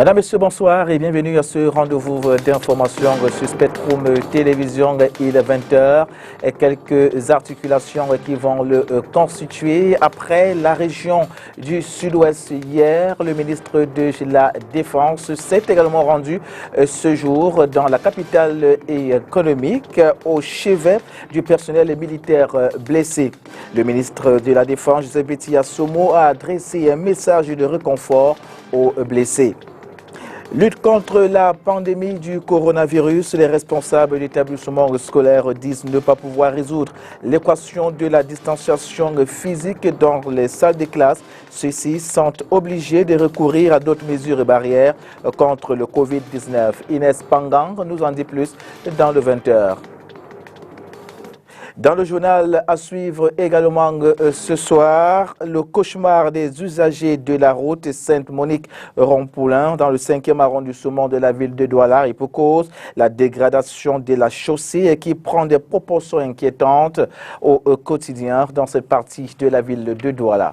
Madame, Monsieur, bonsoir et bienvenue à ce rendez-vous d'information sur Spectrum Télévision. Il est 20h et quelques articulations qui vont le constituer. Après la région du Sud-Ouest hier, le ministre de la Défense s'est également rendu ce jour dans la capitale économique au chevet du personnel militaire blessé. Le ministre de la Défense, Joseph Betty Assomo, a adressé un message de réconfort aux blessés. Lutte contre la pandémie du coronavirus, les responsables d'établissements scolaires disent ne pas pouvoir résoudre l'équation de la distanciation physique dans les salles de classe. Ceux-ci sont obligés de recourir à d'autres mesures et barrières contre le Covid-19. Inès Pangang nous en dit plus dans le 20h. Dans le journal à suivre également ce soir, le cauchemar des usagers de la route Sainte-Monique-Rompoulin dans le 5e arrondissement de la ville de Douala et pour cause la dégradation de la chaussée qui prend des proportions inquiétantes au quotidien dans cette partie de la ville de Douala.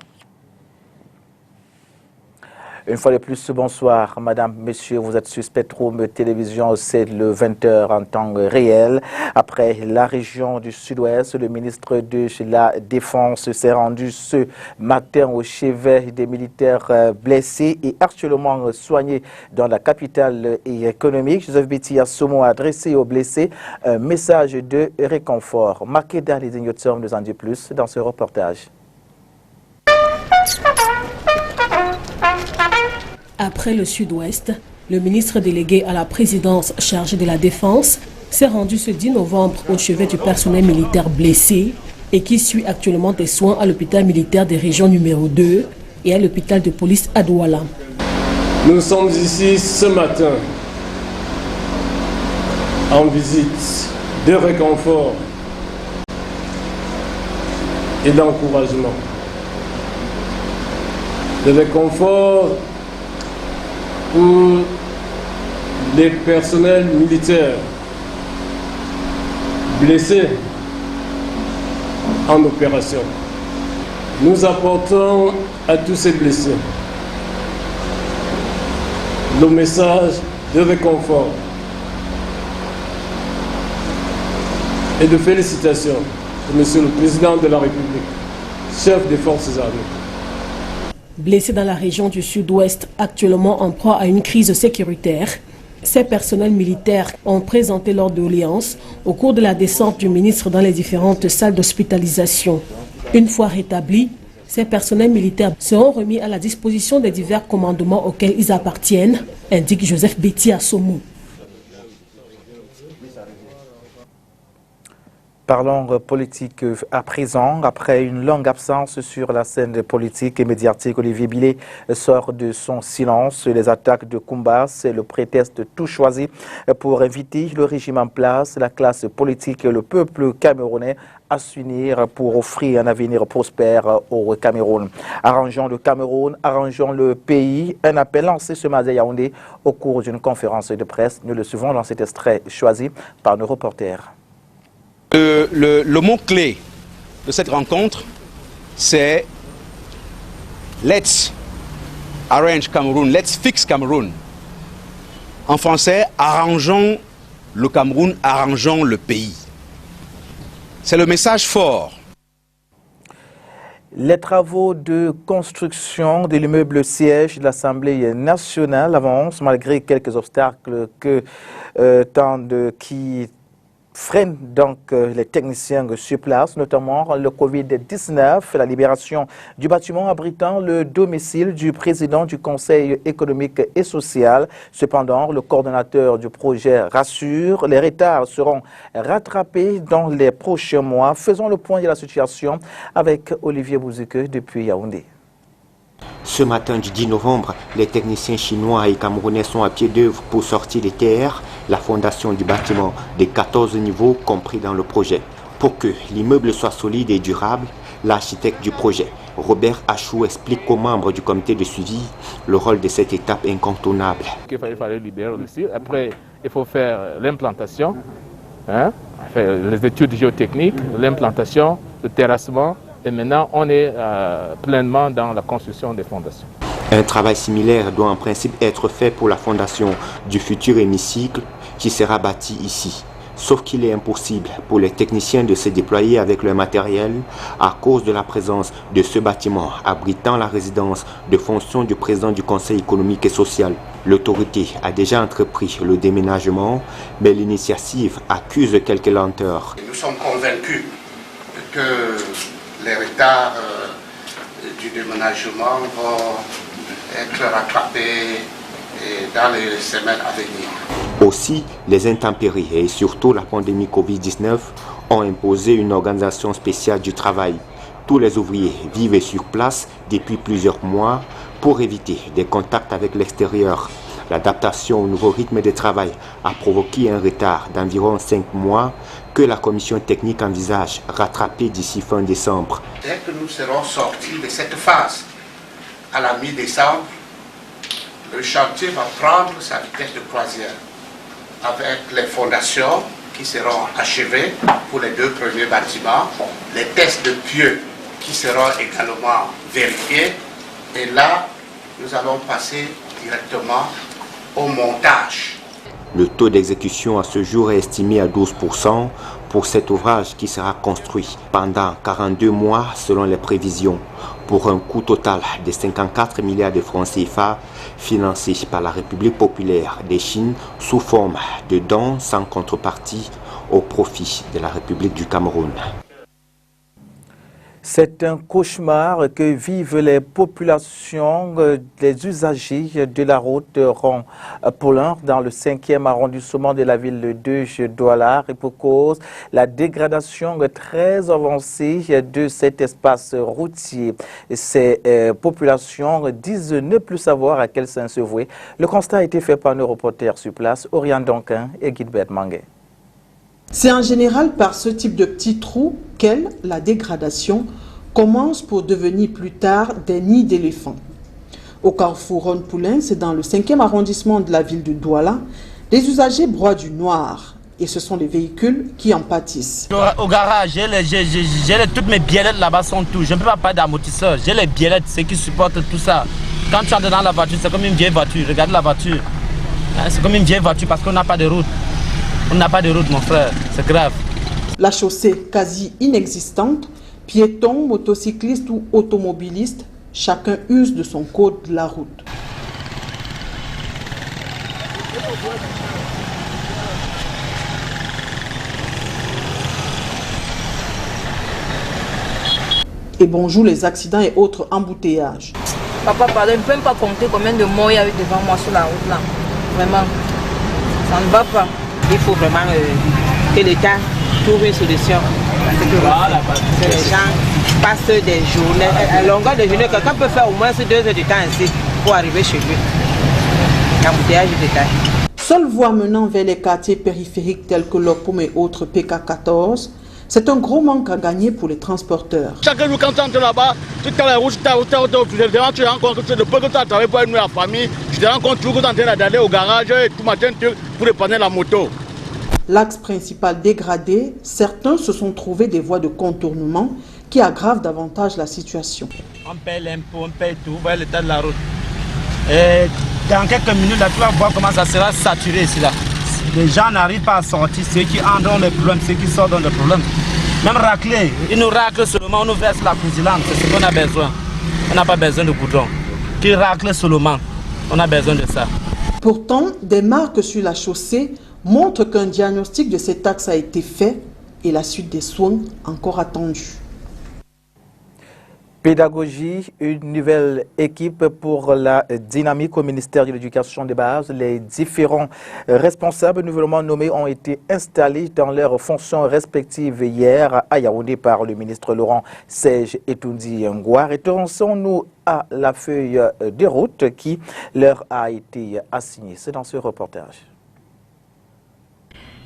Une fois de plus, bonsoir, madame, monsieur, vous êtes sur Spectrum Télévision, c'est le 20h en temps réel. Après la région du Sud-Ouest, le ministre de la Défense s'est rendu ce matin au chevet des militaires blessés et actuellement soignés dans la capitale économique. Joseph Betty Assomo a adressé aux blessés un message de réconfort. Makeda Lidinyotom nous en dit plus dans ce reportage. Après le Sud-Ouest, le ministre délégué à la présidence chargé de la Défense s'est rendu ce 10 novembre au chevet du personnel militaire blessé et qui suit actuellement des soins à l'hôpital militaire des régions numéro 2 et à l'hôpital de police à Douala. Nous sommes ici ce matin en visite de réconfort et d'encouragement. De réconfort pour les personnels militaires blessés en opération. Nous apportons à tous ces blessés le message de réconfort et de félicitations de Monsieur le Président de la République, chef des Forces armées. Blessés dans la région du Sud-Ouest, actuellement en proie à une crise sécuritaire, ces personnels militaires ont présenté leur doléance au cours de la descente du ministre dans les différentes salles d'hospitalisation. Une fois rétablis, ces personnels militaires seront remis à la disposition des divers commandements auxquels ils appartiennent, indique Joseph Betty Assomo. Parlons politique à présent. Après une longue absence sur la scène politique et médiatique, Olivier Billet sort de son silence. Les attaques de Kumba, c'est le prétexte tout choisi pour inviter le régime en place, la classe politique et le peuple camerounais à s'unir pour offrir un avenir prospère au Cameroun. Arrangeons le Cameroun, arrangeons le pays. Un appel lancé ce matin à Yaoundé au cours d'une conférence de presse. Nous le suivons dans cet extrait choisi par nos reporters. Le mot-clé de cette rencontre, c'est « Let's arrange Cameroun »,« Let's fix Cameroun ». En français, arrangeons le Cameroun, arrangeons le pays. C'est le message fort. Les travaux de construction de l'immeuble siège de l'Assemblée nationale avancent malgré quelques obstacles qui freinent donc les techniciens sur place, notamment le Covid-19, la libération du bâtiment abritant le domicile du président du Conseil économique et social. Cependant, le coordonnateur du projet rassure, les retards seront rattrapés dans les prochains mois. Faisons le point de la situation avec Olivier Bouzike depuis Yaoundé. Ce matin du 10 novembre, les techniciens chinois et camerounais sont à pied d'œuvre pour sortir des terres la fondation du bâtiment des 14 niveaux compris dans le projet. Pour que l'immeuble soit solide et durable, l'architecte du projet, Robert Achou, explique aux membres du comité de suivi le rôle de cette étape incontournable. Il fallait libérer le site. Après, il faut faire l'implantation, les études géotechniques, l'implantation, le terrassement. Et maintenant, on est pleinement dans la construction des fondations. Un travail similaire doit en principe être fait pour la fondation du futur hémicycle qui sera bâti ici. Sauf qu'il est impossible pour les techniciens de se déployer avec leur matériel à cause de la présence de ce bâtiment abritant la résidence de fonction du président du Conseil économique et social. L'autorité a déjà entrepris le déménagement, mais l'initiative accuse quelques lenteurs. Nous sommes convaincus que les retards du déménagement vont être rattrapés dans les semaines à venir. Aussi, les intempéries et surtout la pandémie Covid-19 ont imposé une organisation spéciale du travail. Tous les ouvriers vivent sur place depuis plusieurs mois pour éviter des contacts avec l'extérieur. L'adaptation au nouveau rythme de travail a provoqué un retard d'environ 5 mois que la commission technique envisage rattraper d'ici fin décembre. Dès que nous serons sortis de cette phase, à la mi-décembre, le chantier va prendre sa vitesse de croisière avec les fondations qui seront achevées pour les 2 premiers bâtiments, les tests de pieux qui seront également vérifiés et là, nous allons passer directement au montage. Le taux d'exécution à ce jour est estimé à 12% pour cet ouvrage qui sera construit pendant 42 mois selon les prévisions, pour un coût total de 54 milliards de francs CFA financés par la République populaire de Chine sous forme de dons sans contrepartie au profit de la République du Cameroun. C'est un cauchemar que vivent les populations, les usagers de la route Rond-Paulin dans le 5e arrondissement de la ville de Douala, et pour cause la dégradation très avancée de cet espace routier. Ces populations disent ne plus savoir à quel sens se vouer. Le constat a été fait par nos reporters sur place, Oriane Donquin et Guilbert Manguet. C'est en général par ce type de petits trous qu'elle, la dégradation, commence pour devenir plus tard des nids d'éléphants. Au carrefour Rond-Paulin, c'est dans le 5e arrondissement de la ville de Douala, les usagers broient du noir et ce sont les véhicules qui en pâtissent. Au garage, toutes mes biellettes là-bas sont tout. Je ne peux pas parler d'amortisseur. J'ai les biellettes, ceux qui supportent tout ça. Quand tu entres dans la voiture, c'est comme une vieille voiture. Regarde la voiture. C'est comme une vieille voiture parce qu'on n'a pas de route. On n'a pas de route, mon frère, c'est grave. La chaussée quasi inexistante, piétons, motocyclistes ou automobilistes, chacun use de son code de la route. Et bonjour les accidents et autres embouteillages. Papa, pardon, je ne peux même pas compter combien de morts il y a eu devant moi sur la route là. Vraiment, ça ne va pas. Il faut vraiment que l'État trouve une solution. Parce que voilà, les gens passent des journées, à longueur de journée, quelqu'un peut faire au moins 2 heures de temps ainsi pour arriver chez lui. L'embouteillage du détail. Seule voie menant vers les quartiers périphériques tels que l'Opum et autres PK14, c'est un gros manque à gagner pour les transporteurs. Chaque jour quand tu entres là-bas, tu es dans la route, tu te rends compte que tu ne peux que tu as travaillé pour la famille, tu te rends compte que tu es en train d'aller au garage et tout matin pour dépanner la moto. L'axe principal dégradé, certains se sont trouvés des voies de contournement qui aggravent davantage la situation. On paye l'impôt, on paye tout, voilà l'état de la route. Et dans quelques minutes, là, tu vas voir comment ça sera saturé ici. Là. Les gens n'arrivent pas à sortir, ceux qui entrent dans les problèmes, ceux qui sortent dans les problèmes. Même racler, ils nous raclent seulement, on nous verse la cousilante, c'est ce qu'on a besoin. On n'a pas besoin de goudron. Qui raclent seulement, on a besoin de ça. Pourtant, des marques sur la chaussée montrent qu'un diagnostic de cet axe a été fait et la suite des soins encore attendue. Pédagogie, une nouvelle équipe pour la dynamique au ministère de l'Éducation de base. Les différents responsables nouvellement nommés ont été installés dans leurs fonctions respectives hier à Yaoundé par le ministre Laurent Serge Etoundi Ngouar. Retournons-nous à la feuille de route qui leur a été assignée. C'est dans ce reportage.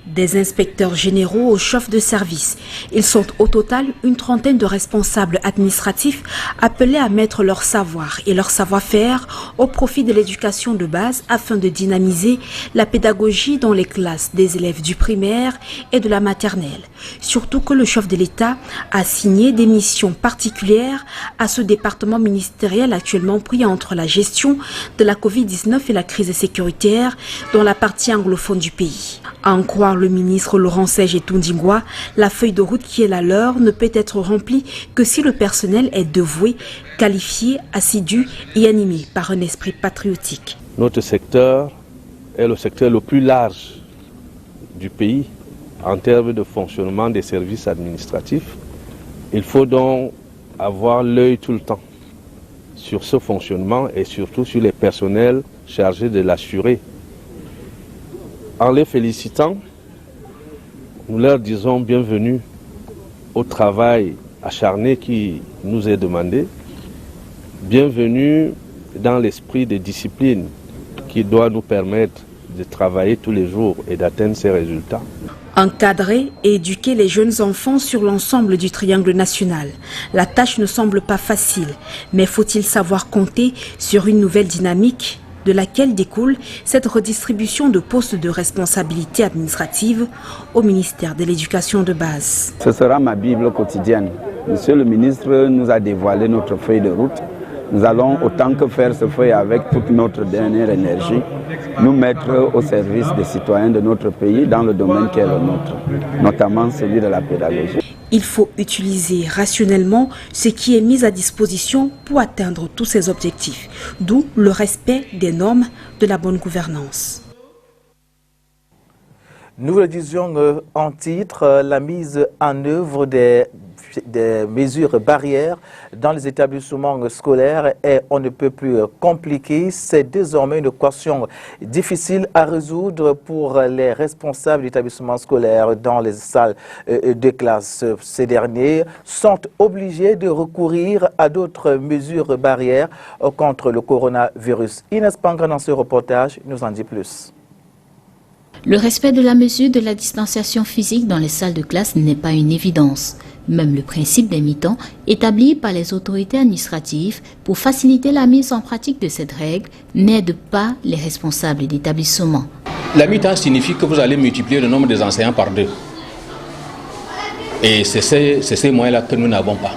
Des inspecteurs généraux aux chefs de service. Ils sont au total une trentaine de responsables administratifs appelés à mettre leur savoir et leur savoir-faire au profit de l'éducation de base afin de dynamiser la pédagogie dans les classes des élèves du primaire et de la maternelle. Surtout que le chef de l'État a signé des missions particulières à ce département ministériel actuellement pris entre la gestion de la Covid-19 et la crise sécuritaire dans la partie anglophone du pays. À en croire le ministre Laurent Sèche-Toundingwa, la feuille de route qui est la leur ne peut être remplie que si le personnel est dévoué, qualifié, assidu et animé par un esprit patriotique. Notre secteur est le secteur le plus large du pays en termes de fonctionnement des services administratifs. Il faut donc avoir l'œil tout le temps sur ce fonctionnement et surtout sur les personnels chargés de l'assurer. En les félicitant, nous leur disons bienvenue au travail acharné qui nous est demandé, bienvenue dans l'esprit de discipline qui doit nous permettre de travailler tous les jours et d'atteindre ces résultats. Encadrer et éduquer les jeunes enfants sur l'ensemble du triangle national. La tâche ne semble pas facile, mais faut-il savoir compter sur une nouvelle dynamique de laquelle découle cette redistribution de postes de responsabilité administrative au ministère de l'Éducation de base. Ce sera ma Bible quotidienne. Monsieur le ministre nous a dévoilé notre feuille de route. Nous allons, autant que faire ce feuille avec toute notre dernière énergie, nous mettre au service des citoyens de notre pays dans le domaine qui est le nôtre, notamment celui de la pédagogie. Il faut utiliser rationnellement ce qui est mis à disposition pour atteindre tous ces objectifs, d'où le respect des normes de la bonne gouvernance. Nous le disions en titre, la mise en œuvre des mesures barrières dans les établissements scolaires est on ne peut plus compliqué. C'est désormais une équation difficile à résoudre pour les responsables d'établissements scolaires dans les salles de classe. Ces derniers sont obligés de recourir à d'autres mesures barrières contre le coronavirus. Inès Panga dans ce reportage nous en dit plus. Le respect de la mesure de la distanciation physique dans les salles de classe n'est pas une évidence. Même le principe des mi-temps, établi par les autorités administratives pour faciliter la mise en pratique de cette règle, n'aide pas les responsables d'établissement. La mi-temps signifie que vous allez multiplier le nombre des enseignants par 2. Et c'est ces moyens-là que nous n'avons pas.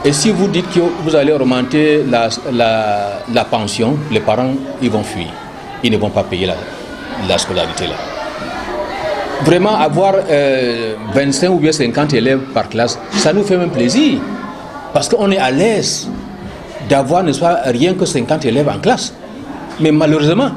Et si vous dites que vous allez augmenter la pension, les parents ils vont fuir. Ils ne vont pas payer la scolarité là. Vraiment avoir 25 ou bien 50 élèves par classe, ça nous fait même plaisir. Parce qu'on est à l'aise d'avoir ne soit rien que 50 élèves en classe. Mais malheureusement,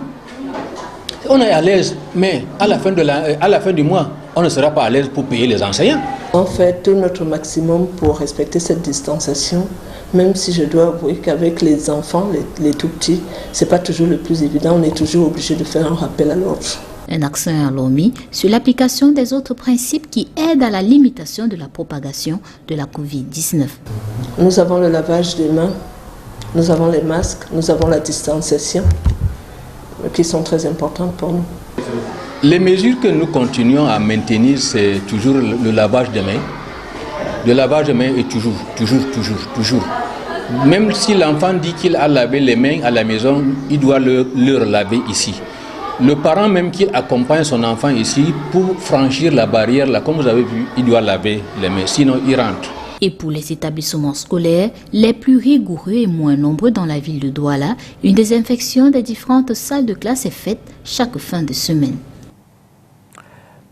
on est à l'aise, mais à la fin du mois, on ne sera pas à l'aise pour payer les enseignants. On fait tout notre maximum pour respecter cette distanciation, même si je dois avouer qu'avec les enfants, les tout petits, c'est pas toujours le plus évident, on est toujours obligé de faire un rappel à l'ordre. Un accent alors mis sur l'application des autres principes qui aident à la limitation de la propagation de la Covid-19. Nous avons le lavage des mains, nous avons les masques, nous avons la distanciation, qui sont très importantes pour nous. Les mesures que nous continuons à maintenir, c'est toujours le lavage des mains. Le lavage des mains est toujours. Même si l'enfant dit qu'il a lavé les mains à la maison, il doit le laver ici. Le parent même qui accompagne son enfant ici, pour franchir la barrière, là, comme vous avez vu, il doit laver les mains, sinon il rentre. Et pour les établissements scolaires, les plus rigoureux et moins nombreux dans la ville de Douala, une désinfection des différentes salles de classe est faite chaque fin de semaine.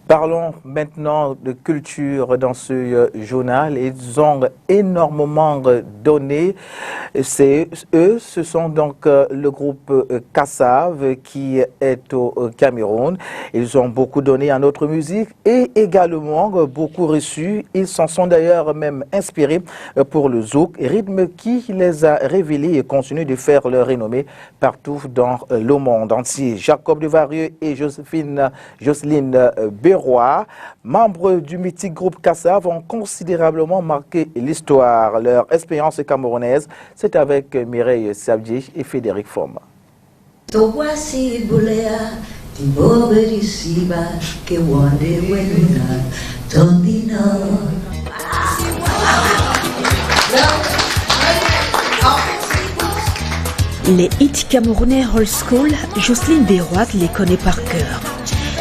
Parlons maintenant de culture dans ce journal. Ils ont énormément donné. Ce sont donc le groupe Kassav qui est au Cameroun. Ils ont beaucoup donné à notre musique et également beaucoup reçu. Ils s'en sont d'ailleurs même inspirés pour le zouk, rythme qui les a révélés et continuent de faire leur renommée partout dans le monde entier. Jacob Devarieux et Jocelyne Bérois, membres du mythique groupe Kassav, ont considérablement marqué l'histoire. Leur expérience camerounaise, c'est avec Mireille Sabdi et Frédéric Foma. Toboasi Boulea, Les hits camerounais old school, Jocelyne Béroat les connaît par cœur.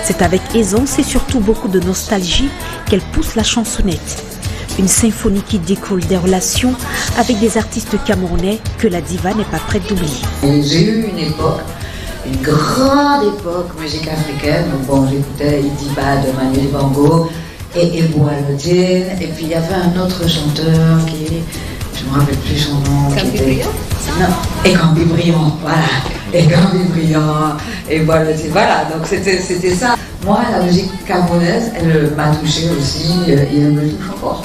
C'est avec aisance et surtout beaucoup de nostalgie qu'elle pousse la chansonnette. Une symphonie qui découle des relations avec des artistes camerounais que la diva n'est pas prête d'oublier. J'ai eu une époque, une grande époque musique africaine. Bon, j'écoutais Idiba de Manu Dibango et Boalodine. Et puis il y avait un autre chanteur qui, je ne me rappelle plus son nom. Non, et Gambi Brillant, voilà. Et Gambi Brillant, et Boalodine, voilà. Donc c'était ça. Moi, la musique camerounaise, elle m'a touchée aussi et elle me touche encore.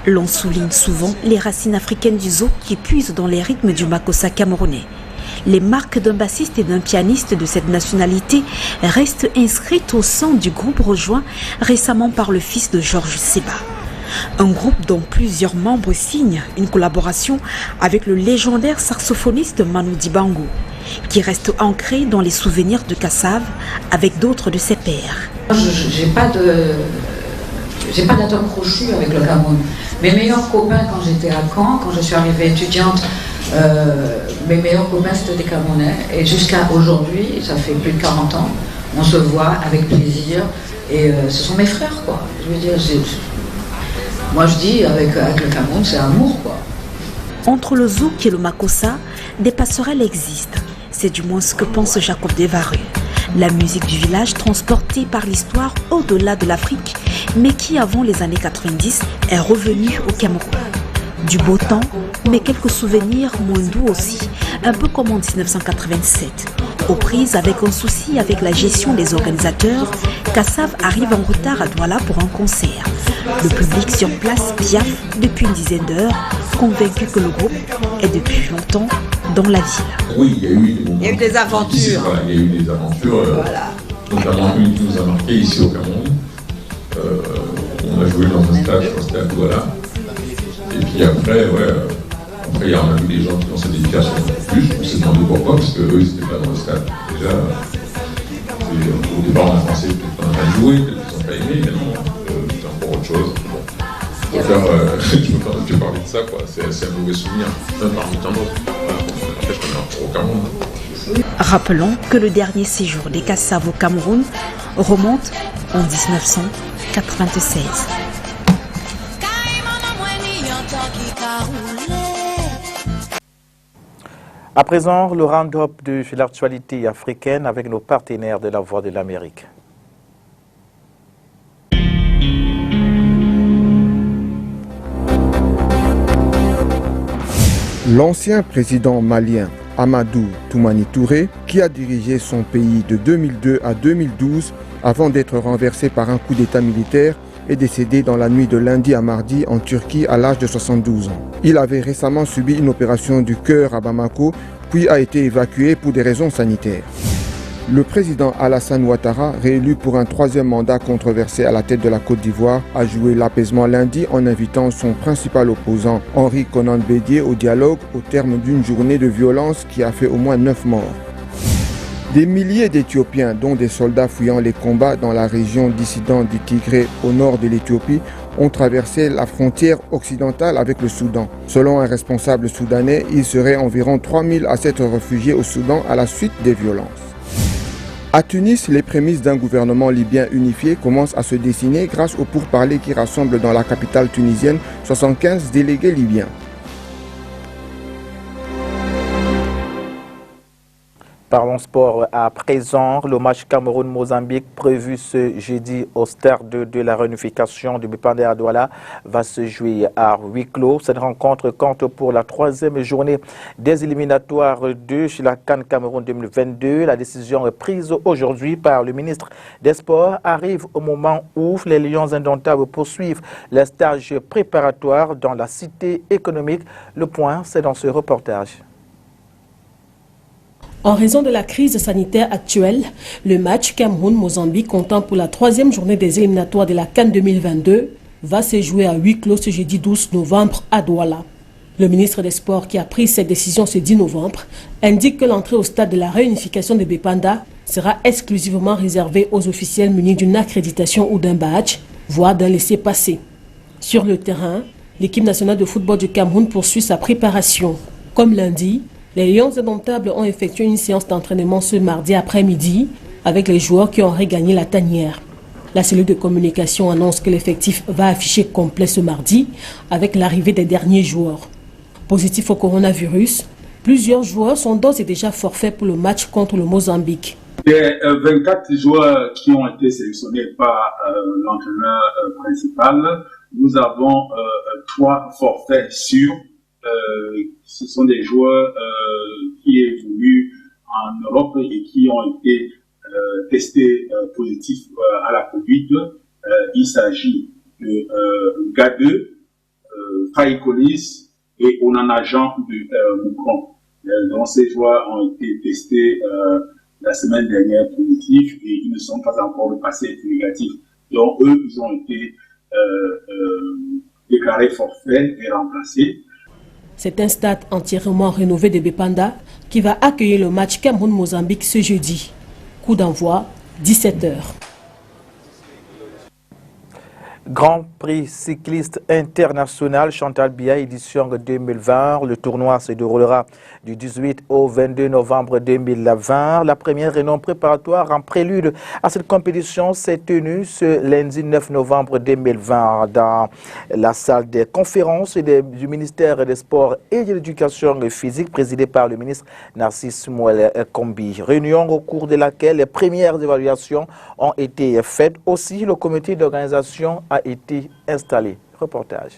L'on souligne souvent les racines africaines du zouk qui puisent dans les rythmes du makossa camerounais. Les marques d'un bassiste et d'un pianiste de cette nationalité restent inscrites au sein du groupe rejoint récemment par le fils de Georges Seba. Un groupe dont plusieurs membres signent une collaboration avec le légendaire saxophoniste Manu Dibango, qui reste ancré dans les souvenirs de Kassav avec d'autres de ses pairs. J'ai pas d'atome crochu avec le Cameroun. Mes meilleurs copains quand j'étais à Caen, quand je suis arrivée étudiante, mes meilleurs copains c'était des Camerounais. Et jusqu'à aujourd'hui, ça fait plus de 40 ans, on se voit avec plaisir. Et ce sont mes frères, quoi. Je veux dire, moi je dis avec le Cameroun, c'est amour, quoi. Entre le zouk et le makossa, des passerelles existent. C'est du moins ce que pense Jacob Devaru. La musique du village transportée par l'histoire au-delà de l'Afrique, mais qui avant les années 90 est revenue au Cameroun. Du beau temps, mais quelques souvenirs moins doux aussi, un peu comme en 1987. Aux prises avec un souci avec la gestion des organisateurs, Kassav arrive en retard à Douala pour un concert. Le public sur place piaffe depuis une dizaine d'heures, convaincu que le groupe est depuis longtemps dans la ville. Oui, il y a eu des moments. Il y a eu des aventures. Voilà, il y a eu des aventures, voilà. Notamment une qui nous a marqué ici au Cameroun. On a joué dans un stade, je crois que c'était à Douala. Et puis après, après il y a eu des gens qui ont cette éducation plus. On s'est demandé pourquoi, parce qu'eux, ils n'étaient pas dans le stade. Déjà, au départ, on a pensé peut-être qu'on a joué, peut-être qu'ils n'ont pas aimé, mais non, c'était encore autre chose. Bon. Je peux parler de ça, quoi. C'est un mauvais souvenir, parmi tant d'autres. N'empêche qu'on est encore au Cameroun. Rappelons que le dernier séjour des Kassav au Cameroun remonte en 1996. À présent, le round-up de l'actualité africaine avec nos partenaires de la Voix de l'Amérique. L'ancien président malien Amadou Toumani Touré, qui a dirigé son pays de 2002 à 2012 avant d'être renversé par un coup d'État militaire, est décédé dans la nuit de lundi à mardi en Turquie à l'âge de 72 ans. Il avait récemment subi une opération du cœur à Bamako, puis a été évacué pour des raisons sanitaires. Le président Alassane Ouattara, réélu pour un troisième mandat controversé à la tête de la Côte d'Ivoire, a joué l'apaisement lundi en invitant son principal opposant, Henri Konan Bédié, au dialogue au terme d'une journée de violence qui a fait au moins 9 morts. Des milliers d'Éthiopiens, dont des soldats fuyant les combats dans la région dissidente du Tigré au nord de l'Éthiopie, ont traversé la frontière occidentale avec le Soudan. Selon un responsable soudanais, il serait environ 3000 à s'être réfugiés au Soudan à la suite des violences. À Tunis, les prémices d'un gouvernement libyen unifié commencent à se dessiner grâce aux pourparlers qui rassemblent dans la capitale tunisienne 75 délégués libyens. Parlons sport à présent. Le match Cameroun-Mozambique prévu ce jeudi au stade de la réunification du Bipandé à Douala va se jouer à huis clos. Cette rencontre compte pour la 3e journée des éliminatoires de la CAN Cameroun 2022. La décision prise aujourd'hui par le ministre des Sports arrive au moment où les Lions indomptables poursuivent les stages préparatoires dans la cité économique. Le point, c'est dans ce reportage. En raison de la crise sanitaire actuelle, le match Cameroun-Mozambique comptant pour la 3e journée des éliminatoires de la CAN 2022 va se jouer à huis clos ce jeudi 12 novembre à Douala. Le ministre des Sports qui a pris cette décision ce 10 novembre indique que l'entrée au stade de la réunification de Bépanda sera exclusivement réservé aux officiels munis d'une accréditation ou d'un badge, voire d'un laissez-passer. Sur le terrain, l'équipe nationale de football du Cameroun poursuit sa préparation. Comme lundi, les Lions indomptables ont effectué une séance d'entraînement ce mardi après-midi avec les joueurs qui ont regagné la tanière. La cellule de communication annonce que l'effectif va afficher complet ce mardi avec l'arrivée des derniers joueurs. Positifs au coronavirus, plusieurs joueurs sont d'ores et déjà forfaits pour le match contre le Mozambique. Les 24 joueurs qui ont été sélectionnés par l'entraîneur principal, nous avons 3 forfaits sûrs. Ce sont des joueurs qui évoluent en Europe et qui ont été testés positifs à la Covid. Il s'agit de Gadeux, Faïkolis et Onana Jean de Moukron. Donc ces joueurs ont été testés la semaine dernière positifs et ils ne sont pas encore passés négatifs. Donc eux, ils ont été déclarés forfaits et remplacés. C'est un stade entièrement rénové de Bepanda qui va accueillir le match Cameroun-Mozambique ce jeudi. Coup d'envoi, 17h. Grand Prix cycliste international Chantal Biya édition 2020. Le tournoi se déroulera du 18 au 22 novembre 2020. La première réunion préparatoire en prélude à cette compétition s'est tenue ce lundi 9 novembre 2020 dans la salle des conférences du ministère des Sports et de l'Éducation physique présidée par le ministre Narcisse Mouel Kombi. Réunion au cours de laquelle les premières évaluations ont été faites. Aussi, le comité d'organisation a été installé. Reportage.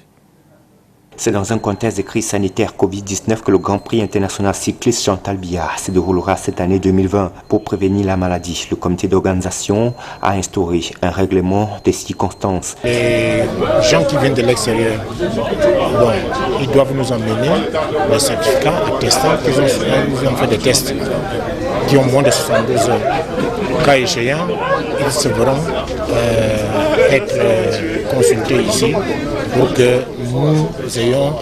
C'est dans un contexte de crise sanitaire Covid-19 que le Grand Prix international cycliste Chantal Biya se déroulera cette année 2020. Pour prévenir la maladie, le comité d'organisation a instauré un règlement des circonstances. Les gens qui viennent de l'extérieur, ils doivent nous emmener les certificats attestant qu'ils ont fait des tests qui ont moins de 72 heures. Cas échéant, ils se verront être consultés ici pour que nous ayons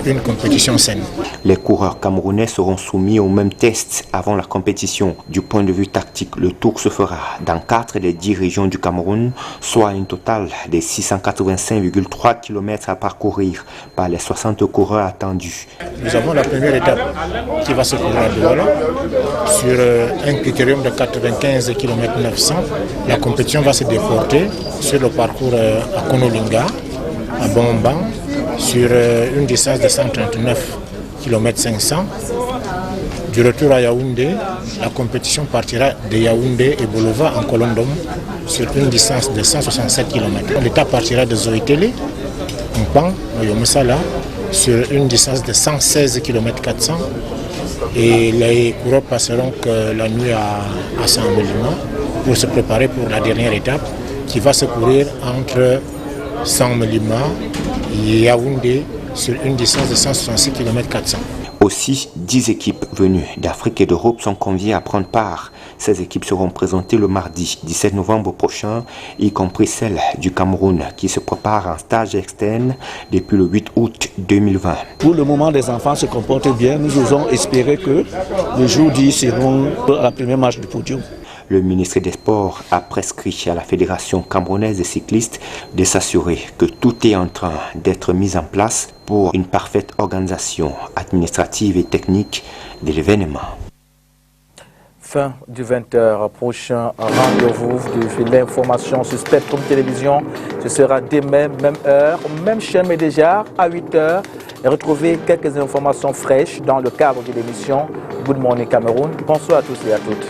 une compétition saine. Les coureurs camerounais seront soumis aux mêmes tests avant la compétition. Du point de vue tactique, le tour se fera dans 4 des 10 régions du Cameroun, soit un total de 685,3 km à parcourir par les 60 coureurs attendus. Nous avons la première étape qui va se courir à Douala sur un critérium de 95 km 900. La compétition va se déporter sur le parcours à Konolinga, à Bomban, sur une distance de 139 km 500. Du retour à Yaoundé, la compétition partira de Yaoundé et Bolova en Colondom sur une distance de 167 km. L'étape partira de Zoïtélé, Mpan, Oyomosala, sur une distance de 116 km 400. Et les coureurs passeront la nuit à Saint-Mélima pour se préparer pour la dernière étape qui va se courir entre Saint-Mélima et Yaoundé sur une distance de 166 km 400. Aussi, 10 équipes venues d'Afrique et d'Europe sont conviées à prendre part. Ces équipes seront présentées le mardi 17 novembre prochain, y compris celle du Cameroun qui se prépare en stage externe depuis le 8 août 2020. Pour le moment, les enfants se comportent bien. Nous osons espérer que le jour dit seront à la première marche du podium. Le ministre des Sports a prescrit à la Fédération camerounaise des cyclistes de s'assurer que tout est en train d'être mis en place pour une parfaite organisation administrative et technique de l'événement. Fin du 20h. Prochain rendez-vous de l'information sur Spectrum Télévision. Ce sera demain, même heure, même chaîne, mais déjà à 8h. Et retrouvez quelques informations fraîches dans le cadre de l'émission Good Morning Cameroun. Bonsoir à tous et à toutes.